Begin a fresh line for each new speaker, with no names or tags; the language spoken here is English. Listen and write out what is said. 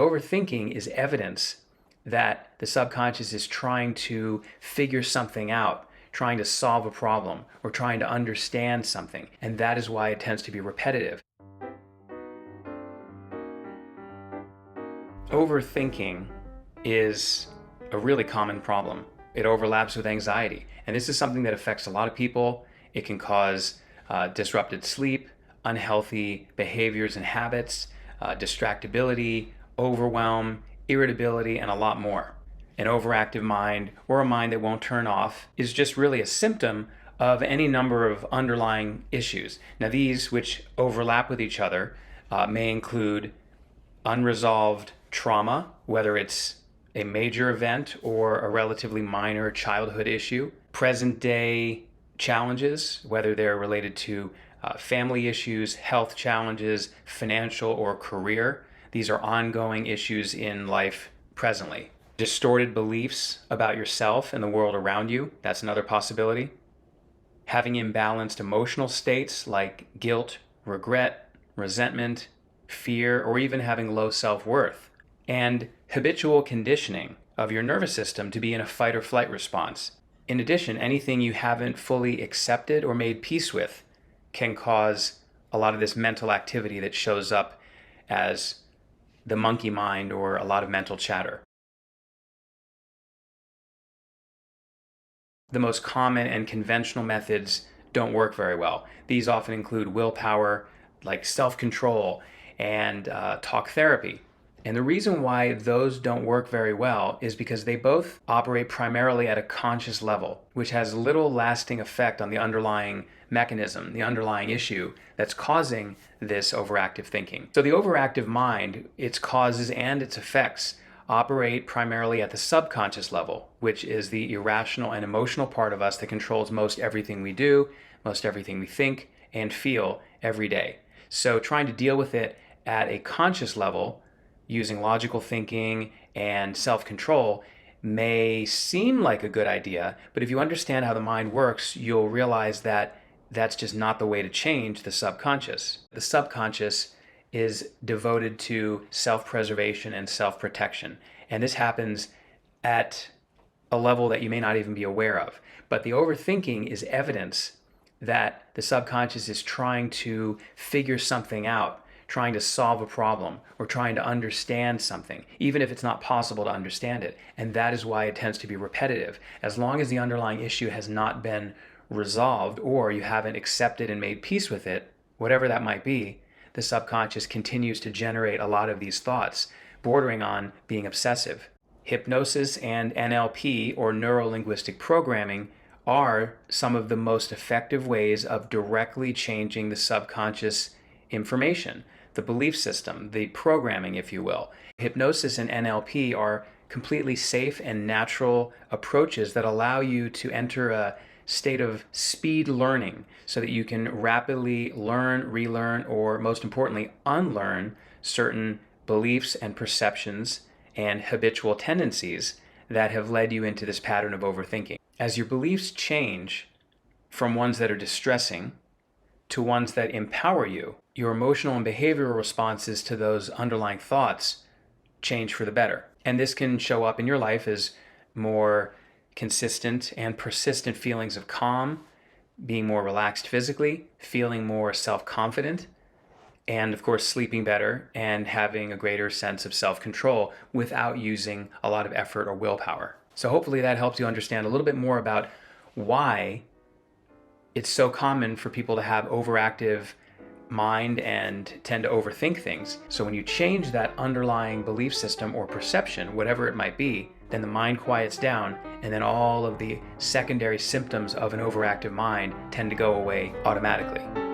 Overthinking is evidence that the subconscious is trying to figure something out, trying to solve a problem, or trying to understand something. And that is why it tends to be repetitive. Overthinking is a really common problem. It overlaps with anxiety. And this is something that affects a lot of people. It can cause disrupted sleep, unhealthy behaviors and habits, distractibility, overwhelm, irritability, and a lot more. An overactive mind, or a mind that won't turn off, is just really a symptom of any number of underlying issues. Now, these, which overlap with each other, may include unresolved trauma, whether it's a major event or a relatively minor childhood issue, present day challenges, whether they're related to family issues, health challenges, financial or career. These are ongoing issues in life presently. Distorted beliefs about yourself and the world around you, that's another possibility. Having imbalanced emotional states like guilt, regret, resentment, fear, or even having low self-worth. And habitual conditioning of your nervous system to be in a fight or flight response. In addition, anything you haven't fully accepted or made peace with can cause a lot of this mental activity that shows up as the monkey mind or a lot of mental chatter. The most common and conventional methods don't work very well. These often include willpower, like self-control, and talk therapy. And the reason why those don't work very well is because they both operate primarily at a conscious level, which has little lasting effect on the underlying mechanism, the underlying issue that's causing this overactive thinking. So the overactive mind, its causes and its effects operate primarily at the subconscious level, which is the irrational and emotional part of us that controls most everything we do, most everything we think and feel every day. So trying to deal with it at a conscious level using logical thinking and self-control may seem like a good idea, but if you understand how the mind works, you'll realize that that's just not the way to change the subconscious. The subconscious is devoted to self-preservation and self-protection, and this happens at a level that you may not even be aware of. But the overthinking is evidence that the subconscious is trying to figure something out, trying to solve a problem, or trying to understand something, even if it's not possible to understand it. And that is why it tends to be repetitive. As long as the underlying issue has not been resolved, or you haven't accepted and made peace with it, whatever that might be, the subconscious continues to generate a lot of these thoughts, bordering on being obsessive. Hypnosis and NLP, or neuro-linguistic programming, are some of the most effective ways of directly changing the subconscious information, the belief system, the programming, if you will. Hypnosis and NLP are completely safe and natural approaches that allow you to enter a state of speed learning so that you can rapidly learn, relearn, or most importantly, unlearn certain beliefs and perceptions and habitual tendencies that have led you into this pattern of overthinking. As your beliefs change from ones that are distressing to ones that empower you, your emotional and behavioral responses to those underlying thoughts change for the better. And this can show up in your life as more consistent and persistent feelings of calm, being more relaxed physically, feeling more self-confident, and of course sleeping better and having a greater sense of self-control without using a lot of effort or willpower. So hopefully that helps you understand a little bit more about why it's so common for people to have overactive mind and tend to overthink things. So when you change that underlying belief system or perception, whatever it might be, then the mind quiets down, and then all of the secondary symptoms of an overactive mind tend to go away automatically.